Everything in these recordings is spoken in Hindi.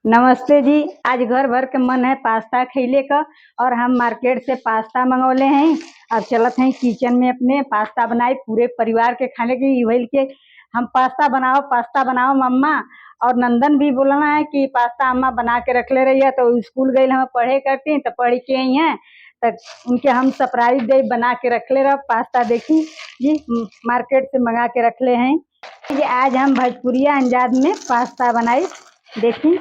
नमस्ते जी। आज घर भर के मन है पास्ता खइले का और हम मार्केट से पास्ता मंगौले हैं। अब चलत हैं किचन में अपने पास्ता बनाए पूरे परिवार के खाने के वही के हम पास्ता बनाओ मम्मा। और नंदन भी बोलना है कि पास्ता अम्मा बना के रख ले रही है। तो स्कूल गई हम पढ़े करती हैं तो पढ़ के आई हैं तक उनके हम सरप्राइज दे बना के रख ले रहा पास्ता। देखी जी मार्केट से मंगा के रख ले हैं कि आज हम भोजपुरिया अंदाज में पास्ता बनाई। देखी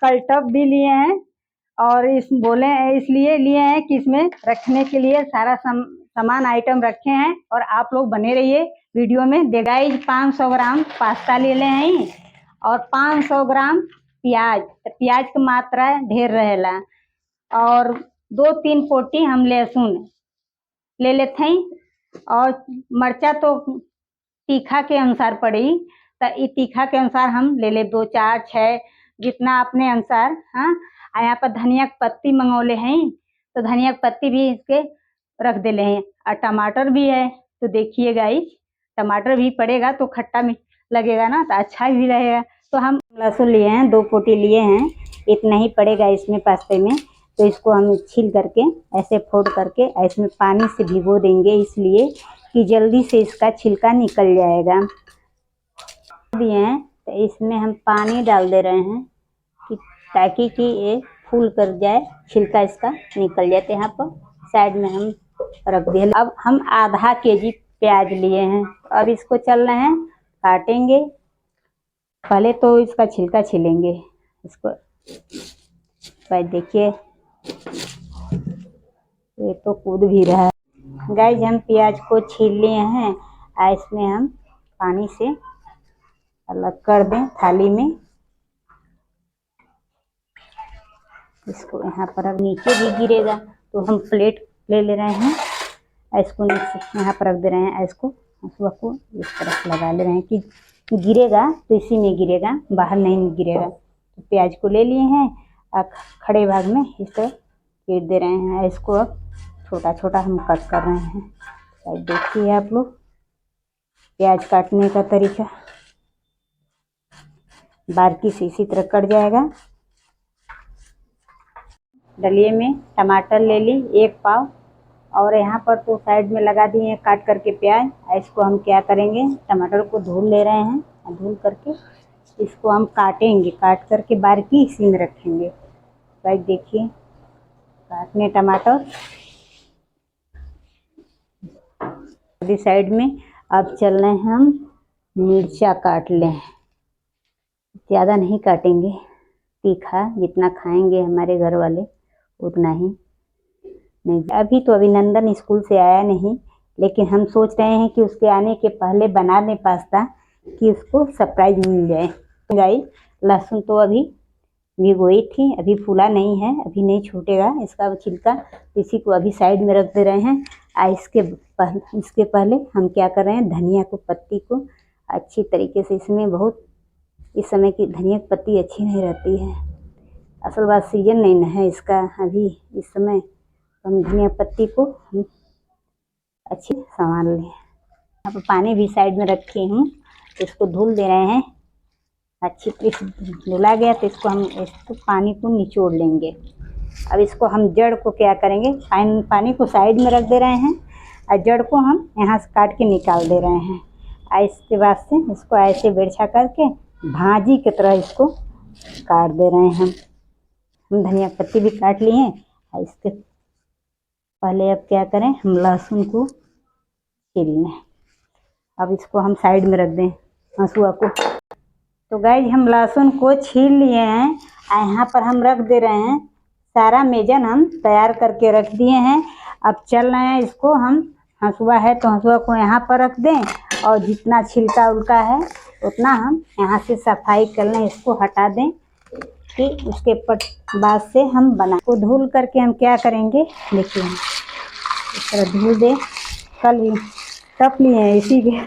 कल टब भी लिए हैं और इस बोले इसलिए लिए हैं कि इसमें रखने के लिए सारा सामान आइटम रखे हैं और आप लोग बने रहिए वीडियो में। देगाई 500 ग्राम पास्ता ले ले हैं और 500 ग्राम प्याज। तो प्याज की मात्रा ढेर रहेला और 2-3 पोटी हम लहसुन ले लेते हैं। और मर्चा तो तीखा के अनुसार पड़ी तो ये तीखा के अनुसार हम ले ले 2, 4, 6 जितना अपने अनुसार। हाँ, यहाँ पर धनिया की पत्ती मंगौले हैं तो धनिया की पत्ती भी इसके रख दे ले हैं। और टमाटर भी है तो देखिएगा टमाटर भी पड़ेगा तो खट्टा लगेगा ना, तो अच्छा भी रहेगा। तो हम लहसुन लिए हैं 2 पोटी लिए हैं, इतना ही पड़ेगा इसमें पास्ते में। तो इसको हम छील करके ऐसे फोल्ड करके इसमें पानी से भिगो देंगे, इसलिए कि जल्दी से इसका छिलका निकल जाएगा। दिए हैं तो इसमें हम पानी डाल दे रहे हैं कि ताकि कि ये फूल कर जाए, छिलका इसका निकल जाए। तो यहाँ पर साइड में हम रख दिए। अब हम आधा केजी प्याज लिए हैं। अब इसको चल रहे हैं काटेंगे। पहले तो इसका छिलका छिलेंगे इसको। देखिए ये तो कूद भी रहा है। गाइस हम प्याज को छील लिए हैं और इसमें हम पानी से अलग कर दें थाली में। इसको यहाँ पर अब नीचे भी गिरेगा तो हम प्लेट ले रहे हैं, इसको नीचे यहाँ पर रख दे रहे हैं। इसको हंसुआ को इस तरफ लगा ले रहे हैं कि गिरेगा तो इसी में गिरेगा, बाहर नहीं गिरेगा। तो प्याज को ले लिए हैं और खड़े भाग में इस तरह काट दे रहे हैं। इसको अब छोटा छोटा हम कट कर रहे हैं। देखिए आप लोग प्याज काटने का तरीका बारीकी से इसी तरह कट जाएगा। डलिए में टमाटर ले ली 1 पाव और यहाँ पर तो साइड में लगा दिए हैं काट करके प्याज। इसको हम क्या करेंगे, टमाटर को धुल ले रहे हैं और धुल करके इसको हम काटेंगे, काट करके बारीकी इसी में रखेंगे। गाइस देखिए काटने टमाटर साइड में। अब चल रहे हैं हम मिर्चा काट लें, ज़्यादा नहीं काटेंगे, तीखा जितना खाएंगे हमारे घर वाले उतना ही। नहीं अभी नंदन स्कूल से आया नहीं, लेकिन हम सोच रहे हैं कि उसके आने के पहले बना दें पास्ता कि उसको सरप्राइज मिल जाए। गाइस लहसुन तो अभी भिगोई थी, अभी फूला नहीं है, अभी नहीं छूटेगा इसका छिलका। इसी को अभी साइड में रख दे रहे हैं। इसके पहले हम क्या कर रहे हैं, धनिया को पत्ती को अच्छी तरीके से, इसमें बहुत इस समय की धनिया की पत्ती अच्छी नहीं रहती है, असल बात सीजन नहीं है इसका अभी इस समय। हम धनिया पत्ती को हम अच्छे संभाल लें। यहाँ पर पानी भी साइड में रखी हूँ, इसको धुल दे रहे हैं। अच्छी तरह धुला गया तो इसको हम इसको पानी को निचोड़ लेंगे। अब इसको हम जड़ को क्या करेंगे, पानी को साइड में रख दे रहे हैं और जड़ को हम यहाँ से काट के निकाल दे रहे हैं। और इसके बाद से इसको ऐसे बेरछा करके भाजी की तरह इसको काट दे रहे हैं। हम धनिया पत्ती भी काट लिए हैं और इसके पहले अब क्या करें, हम लहसुन को छील लें। अब इसको हम साइड में रख दें हंसुआ को। तो गाइस हम लहसुन को छील लिए हैं और यहाँ पर हम रख दे रहे हैं। सारा मेजन हम तैयार करके रख दिए हैं। अब चल रहे हैं इसको हम, हंसुआ है तो हंसुआ को यहाँ पर रख दें और जितना छिलका उलका है उतना हम यहाँ से सफाई कर लें, इसको हटा दें। कि उसके बाद से हम बना को धुल करके हम क्या करेंगे, देखिए इस तरह धुल दें। कल ही टप लिए हैं इसी के,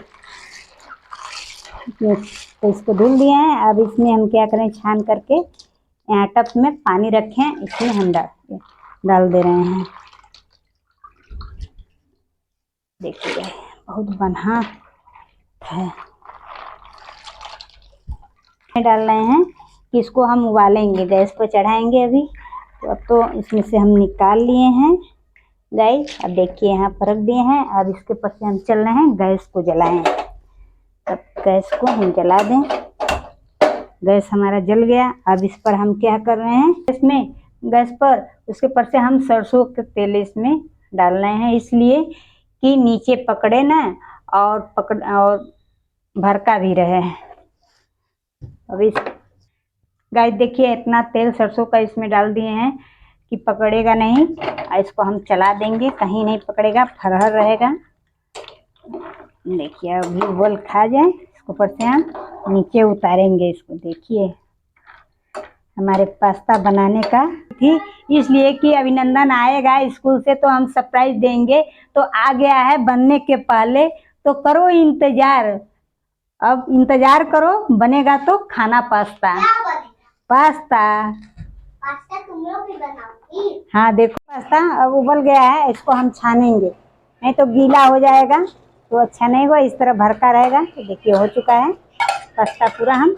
तो इसको धुल दिए हैं। अब इसमें हम क्या करें, छान करके यहाँ टप में पानी रखें, इसमें हम डाल दे रहे हैं। देखिए बहुत बना है, डाल रहे हैं कि इसको हम उबालेंगे, गैस पर चढ़ाएंगे अभी। तो अब तो इसमें से हम निकाल लिए हैं गाइस। अब देखिए यहाँ पर रख दिए हैं। अब इसके ऊपर से हम चल रहे हैं गैस को जलाएं। अब गैस को हम जला दें। गैस हमारा जल गया। अब इस पर हम क्या कर रहे हैं, इसमें गैस पर उसके ऊपर से हम सरसों के तेल इसमें डाल रहे हैं, इसलिए कि नीचे पकड़े ना और भरका भी रहे। अब इस गाइस देखिए इतना तेल सरसों का इसमें डाल दिए हैं कि पकड़ेगा नहीं। इसको हम चला देंगे, कहीं नहीं पकड़ेगा, फरहर रहेगा। देखिए अभी उबल खा जाए, इसको ऊपर से हम नीचे उतारेंगे। इसको देखिए हमारे पास्ता बनाने का थी, इसलिए कि अभिनंदन आएगा स्कूल से तो हम सरप्राइज देंगे। तो आ गया है बनने के पहले, तो करो इंतजार। अब इंतजार करो, बनेगा तो खाना पास्ता। पास्ता तुम लोग भी बनाओगी? हाँ देखो पास्ता अब उबल गया है, इसको हम छानेंगे, नहीं तो गीला हो जाएगा तो अच्छा नहीं होगा। इस तरह भरका रहेगा। तो देखिए हो चुका है पास्ता पूरा। हम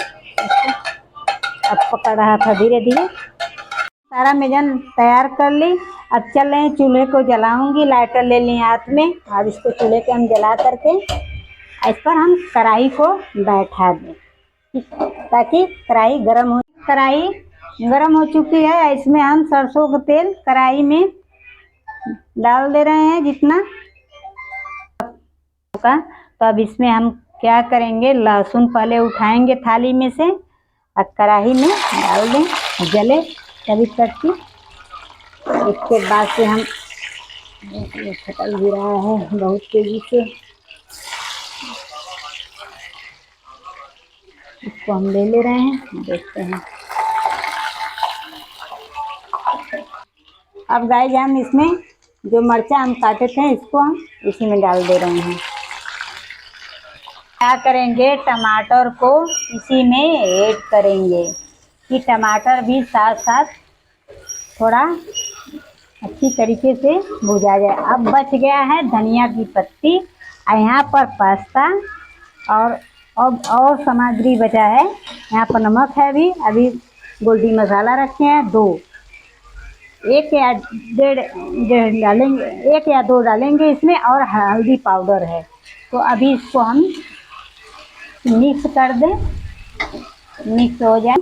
अब पकड़ रहा था धीरे धीरे। सारा मेजन तैयार कर ली। अब चल रहे हैं, चूल्हे को जलाऊंगी। लाइटर ले ली हाथ में। अब इसको चूल्हे पे हम जला करके इस पर हम कढ़ाई को बैठा दें ताकि कढ़ाई गर्म हो। कढ़ाई गर्म हो चुकी है, इसमें हम सरसों का तेल कढ़ाई में डाल दे रहे हैं जितना का। तो अब इसमें हम क्या करेंगे, लहसुन पहले उठाएंगे थाली में से और कढ़ाई में डाल दें, जले तभी तक की। इसके बाद से हम फटल भी रहा है बहुत तेजी से, इसको हम ले रहे हैं। देखते हैं अब गाइस हम इसमें जो मिर्चा हम काटे थे इसको हम इसी में डाल दे रहे हैं। क्या करेंगे, टमाटर को इसी में ऐड करेंगे कि टमाटर भी साथ साथ थोड़ा अच्छी तरीके से भुजा जाए। अब बच गया है धनिया की पत्ती और यहाँ पर पास्ता और सामग्री बचा है। यहाँ पर नमक है, अभी गोल्डी मसाला रखे हैं 2, 1 या 1.5 डालेंगे, 1 या 2 डालेंगे इसमें, और हल्दी पाउडर है। तो अभी इसको हम मिक्स कर दें, मिक्स हो जाए।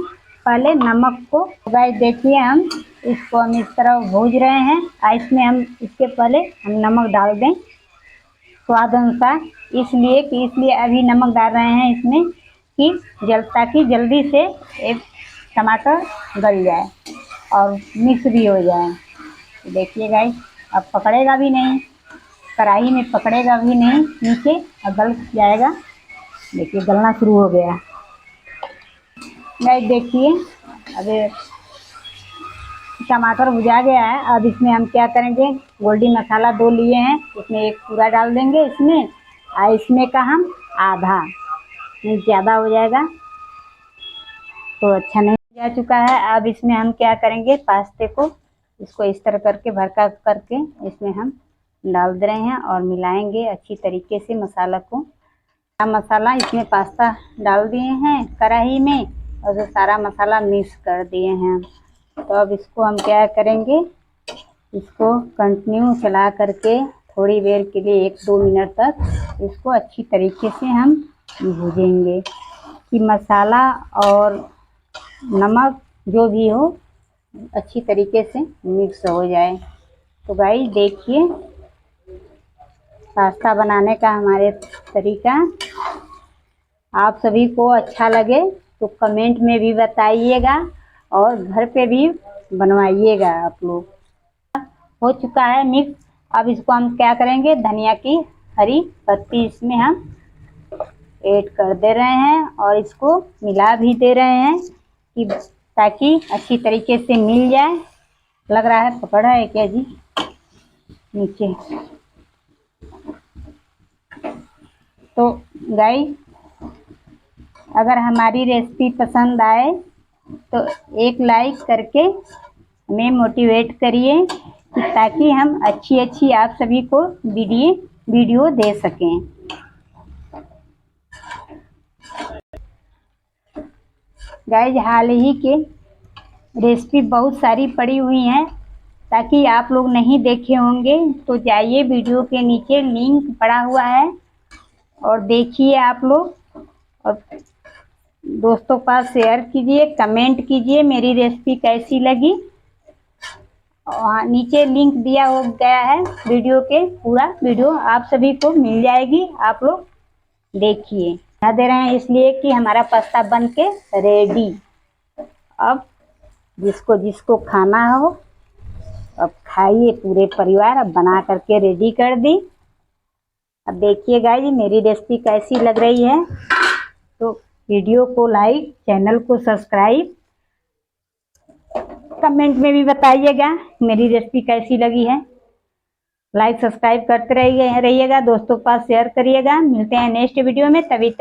पहले नमक को गाइस देखिए हम इसको हम इस तरह भूज रहे हैं। इसमें हम इसके पहले हम नमक डाल दें स्वाद अनुसार, इसलिए अभी नमक डाल रहे हैं इसमें कि ताकि जल्दी से एक टमाटर गल जाए और मिक्स भी हो जाए। तो देखिए गाइस अब पकड़ेगा भी नहीं, कढ़ाई में पकड़ेगा भी नहीं नीचे और गल जाएगा। देखिए गलना शुरू हो गया गाइस। देखिए अब टमाटर भुजा गया है। अब इसमें हम क्या करेंगे, गोल्डी मसाला 2 लिए हैं, इसमें 1 पूरा डाल देंगे इसमें, और इसमें का हम आधा, नहीं ज़्यादा हो जाएगा तो अच्छा नहीं। जा चुका है। अब इसमें हम क्या करेंगे, पास्ते को इसको इस तरह करके भरका करके इसमें हम डाल दे रहे हैं और मिलाएंगे अच्छी तरीके से मसाला को। मसाला इसमें पास्ता डाल दिए हैं कढ़ाई में और जो सारा मसाला मिक्स कर दिए हैं। तो अब इसको हम क्या करेंगे, इसको कंटिन्यू चला करके थोड़ी देर के लिए 1-2 मिनट तक इसको अच्छी तरीके से हम भूजेंगे कि मसाला और नमक जो भी हो अच्छी तरीके से मिक्स हो जाए। तो गाइस देखिए पास्ता बनाने का हमारे तरीका आप सभी को अच्छा लगे तो कमेंट में भी बताइएगा और घर पे भी बनवाइएगा आप लोग। हो चुका है मिक्स। अब इसको हम क्या करेंगे, धनिया की हरी पत्ती इसमें हम ऐड कर दे रहे हैं और इसको मिला भी दे रहे हैं कि ताकि अच्छी तरीके से मिल जाए। लग रहा है पकड़ा है क्या जी नीचे। तो गाइस अगर हमारी रेसिपी पसंद आए तो एक लाइक करके हमें मोटिवेट करिए ताकि हम अच्छी आप सभी को वीडियो दे सकें। गाइस हाल ही के रेसिपी बहुत सारी पड़ी हुई हैं, ताकि आप लोग नहीं देखे होंगे तो जाइए, वीडियो के नीचे लिंक पड़ा हुआ है और देखिए आप लोग, और दोस्तों के पास शेयर कीजिए, कमेंट कीजिए मेरी रेसिपी कैसी लगी। और नीचे लिंक दिया हो गया है वीडियो के, पूरा वीडियो आप सभी को मिल जाएगी, आप लोग देखिए। बता दे रहे हैं इसलिए कि हमारा पास्ता बन के रेडी। अब जिसको जिसको खाना हो अब खाइए पूरे परिवार। अब बना करके रेडी कर दी। अब देखिए गाइस मेरी रेसिपी कैसी लग रही है, तो वीडियो को लाइक, चैनल को सब्सक्राइब, कमेंट में भी बताइएगा मेरी रेसिपी कैसी लगी है। लाइक सब्सक्राइब करते रहिएगा, दोस्तों के पास शेयर करिएगा। मिलते हैं नेक्स्ट वीडियो में, तभी